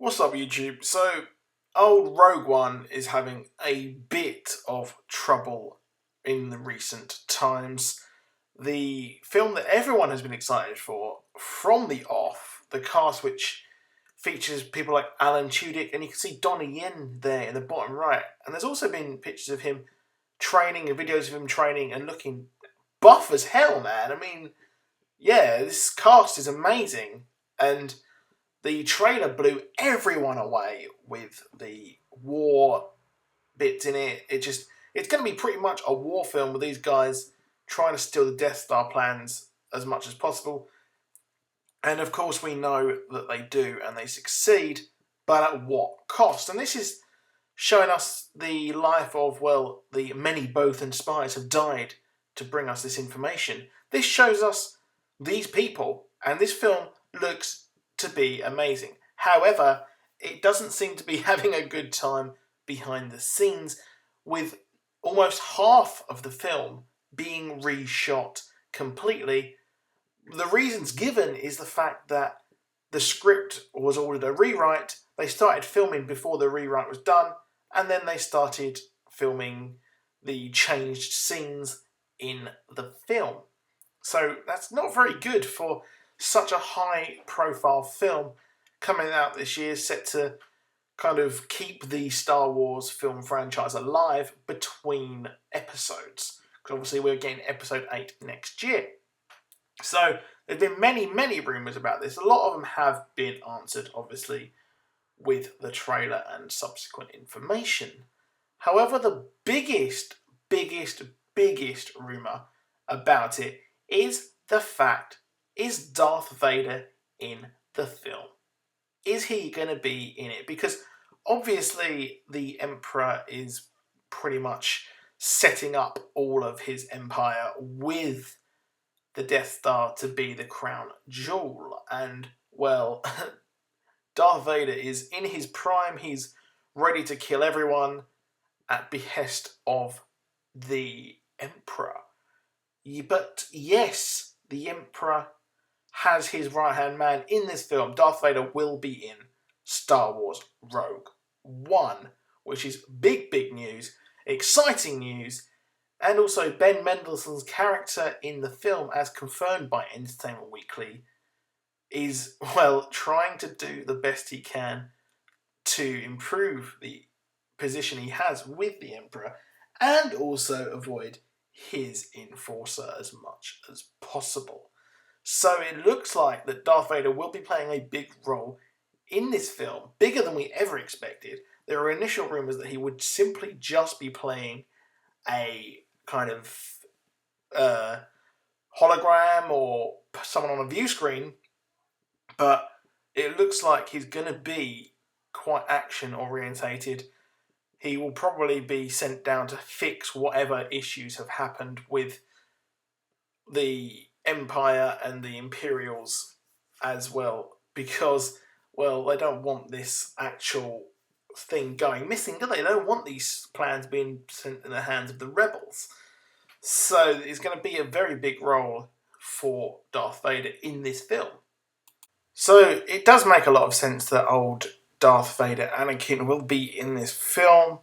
What's up, YouTube? So, old Rogue One is having a bit of trouble in the recent times. The film that everyone has been excited for from the off, the cast which features people like Alan Tudyk, and you can see Donnie Yen there in the bottom right. And there's also been pictures of him training and videos of him training and looking buff as hell, man. I mean, yeah, this cast is amazing. And the trailer blew everyone away with the war bits in it. It's going to be pretty much a war film with these guys trying to steal the Death Star plans as much as possible. And of course we know that they do and they succeed, but at what cost? And this is showing us the life of, well, the many Bothan spies have died to bring us this information. This shows us these people, and this film looks to be amazing. However, it doesn't seem to be having a good time behind the scenes, with almost half of the film being reshot completely. The reasons given is the fact that the script was ordered a rewrite, they started filming before the rewrite was done, and then they started filming the changed scenes in the film. So that's not very good for such a high-profile film coming out this year, set to kind of keep the Star Wars film franchise alive between episodes. Because obviously we're getting episode 8 next year. So there's been many rumours about this. A lot of them have been answered, obviously, with the trailer and subsequent information. However, the biggest rumour about it is the fact, is Darth Vader in the film? Is he going to be in it? Because obviously the Emperor is pretty much setting up all of his empire with the Death Star to be the crown jewel. And, well, Darth Vader is in his prime. He's ready to kill everyone at behest of the Emperor. But yes, the Emperor has his right-hand man in this film. Darth Vader will be in Star Wars Rogue One, which is big news, exciting news, and also Ben Mendelsohn's character in the film, as confirmed by Entertainment Weekly, is, well, trying to do the best he can to improve the position he has with the Emperor and also avoid his enforcer as much as possible. So it looks like that Darth Vader will be playing a big role in this film, bigger than we ever expected. There were initial rumours that he would simply just be playing a kind of hologram or someone on a view screen, but it looks like he's going to be quite action orientated. He will probably be sent down to fix whatever issues have happened with the Empire and the Imperials as well, because, well, they don't want this actual thing going missing, do they? They don't want these plans being sent in the hands of the rebels. So it's going to be a very big role for Darth Vader in this film. So it does make a lot of sense that old Darth Vader Anakin will be in this film.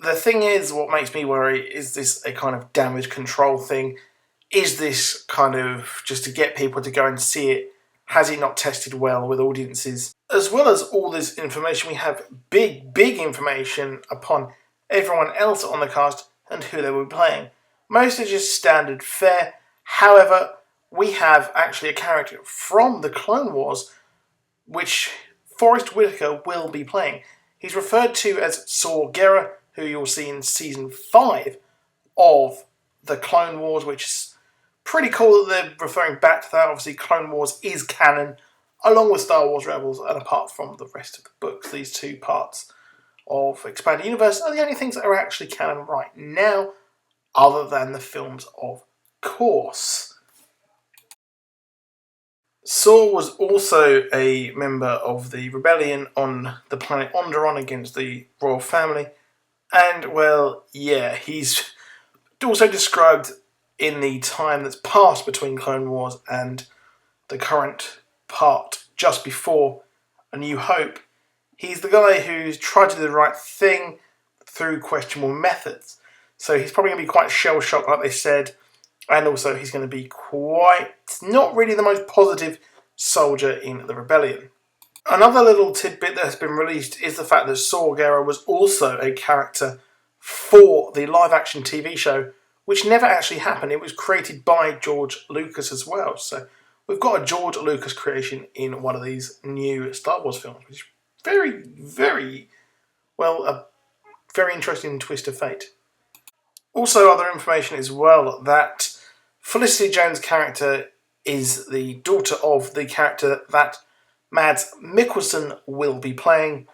The thing is, what makes me worry, is this a kind of damage control thing? Is this kind of just to get people to go and see it? Has it not tested well with audiences? As well as all this information, we have big information upon everyone else on the cast and who they will be playing. Most are just standard fare. However, we have actually a character from the Clone Wars, which Forrest Whitaker will be playing. He's referred to as Saw Gerrera, who you'll see in Season 5 of the Clone Wars, which is pretty cool that they're referring back to that. Obviously, Clone Wars is canon, along with Star Wars Rebels, and apart from the rest of the books, these two parts of Expanded Universe are the only things that are actually canon right now, other than the films, of course. Saw was also a member of the rebellion on the planet Onderon against the royal family, and, well, yeah, he's also described in the time that's passed between Clone Wars and the current part just before A New Hope. He's the guy who's tried to do the right thing through questionable methods. So he's probably going to be quite shell-shocked, like they said, and also he's going to be quite not really the most positive soldier in the rebellion. Another little tidbit that has been released is the fact that Saw Gerrera was also a character for the live-action TV show, which never actually happened. It was created by George Lucas as well. So we've got a George Lucas creation in one of these new Star Wars films, which is very, very, well, a very interesting twist of fate. Also, other information as well that Felicity Jones' character is the daughter of the character that Mads Mikkelsen will be playing.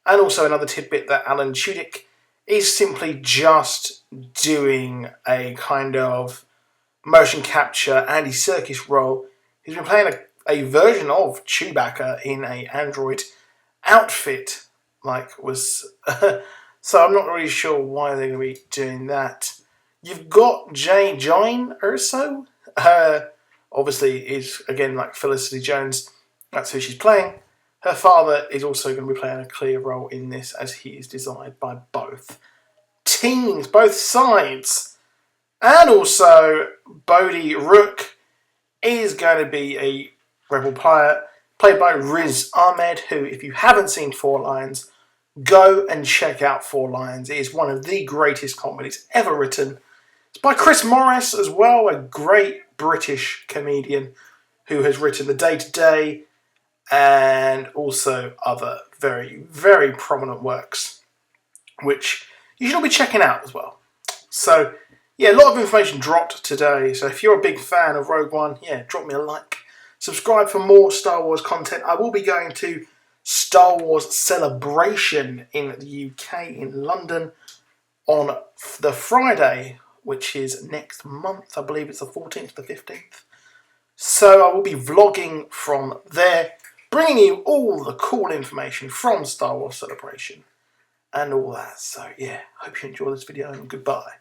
And also another tidbit that Alan Tudyk is simply just doing a kind of motion capture Andy Serkis role. He's been playing a version of Chewbacca in an android outfit, so I'm not really sure why they're going to be doing that. You've got Jane Erso, obviously is again like Felicity Jones. That's who she's playing. Her father is also going to be playing a clear role in this, as he is designed by both teams, both sides. And also, Bodhi Rook is going to be a rebel player, played by Riz Ahmed, who, if you haven't seen Four Lions, go and check out Four Lions. It is one of the greatest comedies ever written. It's by Chris Morris as well, a great British comedian who has written The Day to Day and also other very, very prominent works, which you should all be checking out as well. So, yeah, a lot of information dropped today. So if you're a big fan of Rogue One, yeah, drop me a like. Subscribe for more Star Wars content. I will be going to Star Wars Celebration in the UK, in London, on the Friday, which is next month. I believe it's the 14th to the 15th. So I will be vlogging from there, bringing you all the cool information from Star Wars Celebration and all that. So yeah, hope you enjoy this video and goodbye.